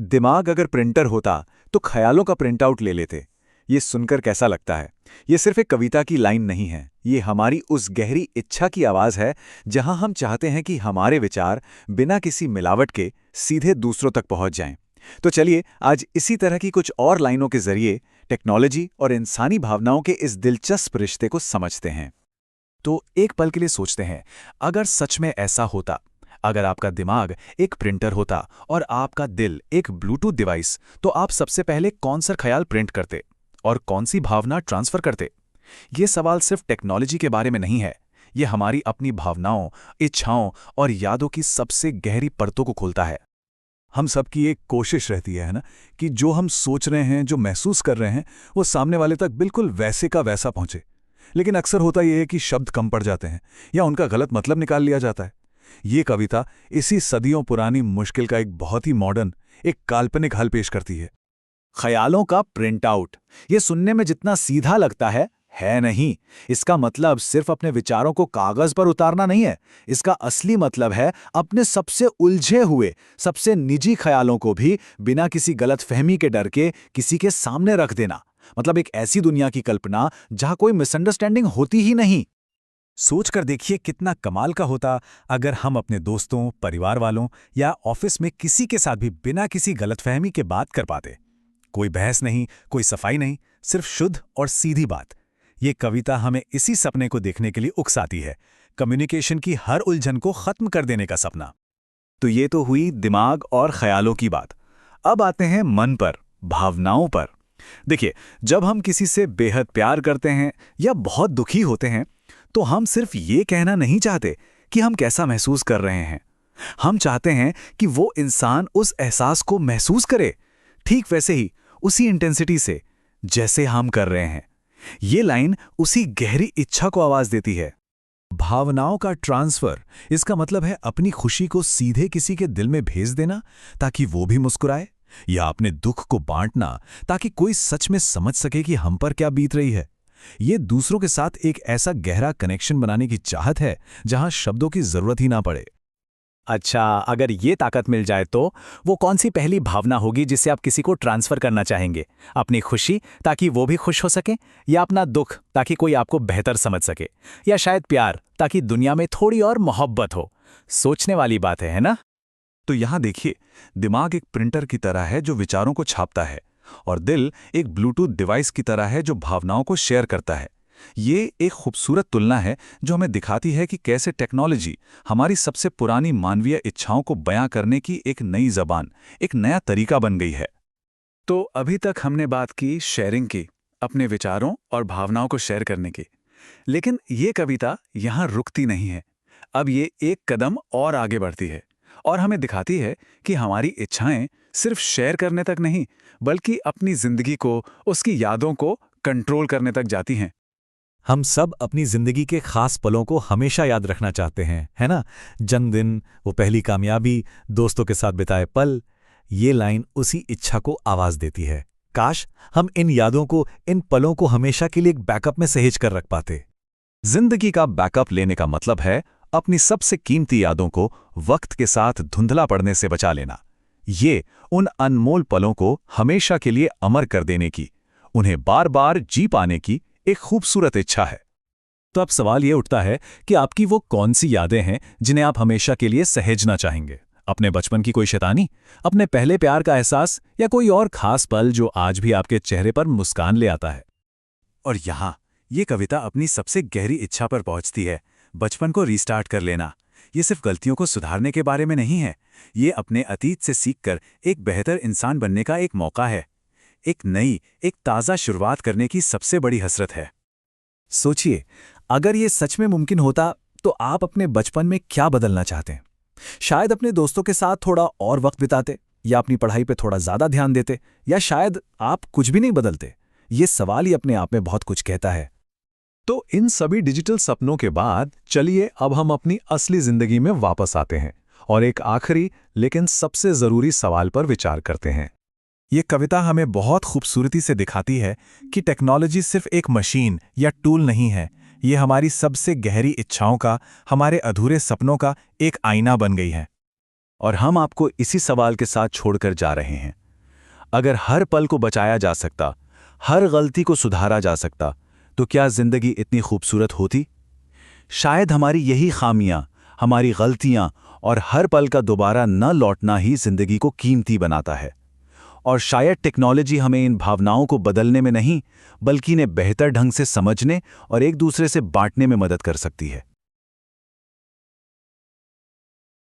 दिमाग अगर प्रिंटर होता तो ख्यालों का प्रिंट आउट ले लेते। ये सुनकर कैसा लगता है? ये सिर्फ एक कविता की लाइन नहीं है, ये हमारी उस गहरी इच्छा की आवाज़ है जहां हम चाहते हैं कि हमारे विचार बिना किसी मिलावट के सीधे दूसरों तक पहुंच जाएं। तो चलिए आज इसी तरह की कुछ और लाइनों के जरिए टेक्नोलॉजी और इंसानी भावनाओं के इस दिलचस्प रिश्ते को समझते हैं। तो एक पल के लिए सोचते हैं, अगर सच में ऐसा होता, अगर आपका दिमाग एक प्रिंटर होता और आपका दिल एक ब्लूटूथ डिवाइस, तो आप सबसे पहले कौन सा ख्याल प्रिंट करते और कौन सी भावना ट्रांसफर करते? ये सवाल सिर्फ टेक्नोलॉजी के बारे में नहीं है, ये हमारी अपनी भावनाओं, इच्छाओं और यादों की सबसे गहरी परतों को खोलता है। हम सबकी एक कोशिश रहती है ना, कि जो हम सोच रहे हैं, जो महसूस कर रहे हैं, वो सामने वाले तक बिल्कुल वैसे का वैसा पहुंचे। लेकिन अक्सर होता यह है कि शब्द कम पड़ जाते हैं या उनका गलत मतलब निकाल लिया जाता है। ये कविता इसी सदियों पुरानी मुश्किल का एक बहुत ही मॉडर्न, एक काल्पनिक हल पेश करती है। ख्यालों का प्रिंट आउट, ये सुनने में जितना सीधा लगता है नहीं। इसका मतलब सिर्फ अपने विचारों को कागज पर उतारना नहीं है। इसका असली मतलब है अपने सबसे उलझे हुए, सबसे निजी ख्यालों को भी बिना किसी गलतफहमी के डर के किसी के सामने रख देना। मतलब एक ऐसी दुनिया की कल्पना जहां कोई मिसअंडरस्टैंडिंग होती ही नहीं। सोच कर देखिए कितना कमाल का होता अगर हम अपने दोस्तों, परिवार वालों या ऑफिस में किसी के साथ भी बिना किसी गलतफहमी के बात कर पाते। कोई बहस नहीं, कोई सफाई नहीं, सिर्फ शुद्ध और सीधी बात। ये कविता हमें इसी सपने को देखने के लिए उकसाती है, कम्युनिकेशन की हर उलझन को खत्म कर देने का सपना। तो ये तो हुई दिमाग और ख्यालों की बात। अब आते हैं मन पर, भावनाओं पर। देखिए, जब हम किसी से बेहद प्यार करते हैं या बहुत दुखी होते हैं, तो हम सिर्फ ये कहना नहीं चाहते कि हम कैसा महसूस कर रहे हैं। हम चाहते हैं कि वो इंसान उस एहसास को महसूस करे, ठीक वैसे ही, उसी इंटेंसिटी से जैसे हम कर रहे हैं। ये लाइन उसी गहरी इच्छा को आवाज देती है। भावनाओं का ट्रांसफर, इसका मतलब है अपनी खुशी को सीधे किसी के दिल में भेज देना ताकि वो भी मुस्कुराए, या अपने दुख को बांटना ताकि कोई सच में समझ सके कि हम पर क्या बीत रही है। ये दूसरों के साथ एक ऐसा गहरा कनेक्शन बनाने की चाहत है जहां शब्दों की जरूरत ही ना पड़े। अच्छा, अगर ये ताकत मिल जाए तो वो कौन सी पहली भावना होगी जिसे आप किसी को ट्रांसफर करना चाहेंगे? अपनी खुशी ताकि वो भी खुश हो सके, या अपना दुख ताकि कोई आपको बेहतर समझ सके, या शायद प्यार ताकि दुनिया में थोड़ी और मोहब्बत हो? सोचने वाली बात है ना? तो यहां देखिए, दिमाग एक प्रिंटर की तरह है जो विचारों को छापता है, और दिल एक ब्लूटूथ डिवाइस की तरह है जो भावनाओं को शेयर करता है। ये एक खूबसूरत तुलना है जो हमें दिखाती है कि कैसे टेक्नोलॉजी हमारी सबसे पुरानी मानवीय इच्छाओं को बयां करने की एक नई जबान, एक नया तरीका बन गई है। तो अभी तक हमने बात की शेयरिंग की, अपने विचारों और भावनाओं को शेयर करने की। लेकिन ये कविता यहाँ रुकती नहीं है। अब ये एक कदम और आगे बढ़ती है और हमें दिखाती है कि हमारी इच्छाएं सिर्फ शेयर करने तक नहीं, बल्कि अपनी जिंदगी को, उसकी यादों को कंट्रोल करने तक जाती हैं। हम सब अपनी जिंदगी के खास पलों को हमेशा याद रखना चाहते हैं, है ना? जन्मदिन, वो पहली कामयाबी, दोस्तों के साथ बिताए पल। ये लाइन उसी इच्छा को आवाज देती है। काश हम इन यादों को, इन पलों को हमेशा के लिए एक बैकअप में सहेज कर रख पाते। जिंदगी का बैकअप लेने का मतलब है अपनी सबसे कीमती यादों को वक्त के साथ धुंधला पड़ने से बचा लेना। ये उन अनमोल पलों को हमेशा के लिए अमर कर देने की, उन्हें बार बार जी पाने की एक खूबसूरत इच्छा है। तो अब सवाल ये उठता है कि आपकी वो कौन सी यादें हैं जिन्हें आप हमेशा के लिए सहेजना चाहेंगे? अपने बचपन की कोई शैतानी, अपने पहले प्यार का एहसास, या कोई और खास पल जो आज भी आपके चेहरे पर मुस्कान ले आता है? और यहाँ ये कविता अपनी सबसे गहरी इच्छा पर पहुंचती है, बचपन को रीस्टार्ट कर लेना। ये सिर्फ गलतियों को सुधारने के बारे में नहीं है, ये अपने अतीत से सीखकर एक बेहतर इंसान बनने का एक मौका है। एक नई, एक ताज़ा शुरुआत करने की सबसे बड़ी हसरत है। सोचिए, अगर ये सच में मुमकिन होता तो आप अपने बचपन में क्या बदलना चाहते हैं? शायद अपने दोस्तों के साथ थोड़ा और वक्त बिताते, या अपनी पढ़ाई पे थोड़ा ज्यादा ध्यान देते, या शायद आप कुछ भी नहीं बदलते। ये सवाल ही अपने आप में बहुत कुछ कहता है। तो इन सभी डिजिटल सपनों के बाद चलिए अब हम अपनी असली जिंदगी में वापस आते हैं और एक आखिरी लेकिन सबसे जरूरी सवाल पर विचार करते हैं। ये कविता हमें बहुत खूबसूरती से दिखाती है कि टेक्नोलॉजी सिर्फ एक मशीन या टूल नहीं है, ये हमारी सबसे गहरी इच्छाओं का, हमारे अधूरे सपनों का एक आईना बन गई है। और हम आपको इसी सवाल के साथ छोड़कर जा रहे हैं। अगर हर पल को बचाया जा सकता, हर गलती को सुधारा जा सकता, तो क्या जिंदगी इतनी खूबसूरत होती? शायद हमारी यही खामियां, हमारी गलतियां और हर पल का दोबारा न लौटना ही जिंदगी को कीमती बनाता है। और शायद टेक्नोलॉजी हमें इन भावनाओं को बदलने में नहीं, बल्कि इन्हें बेहतर ढंग से समझने और एक दूसरे से बांटने में मदद कर सकती है।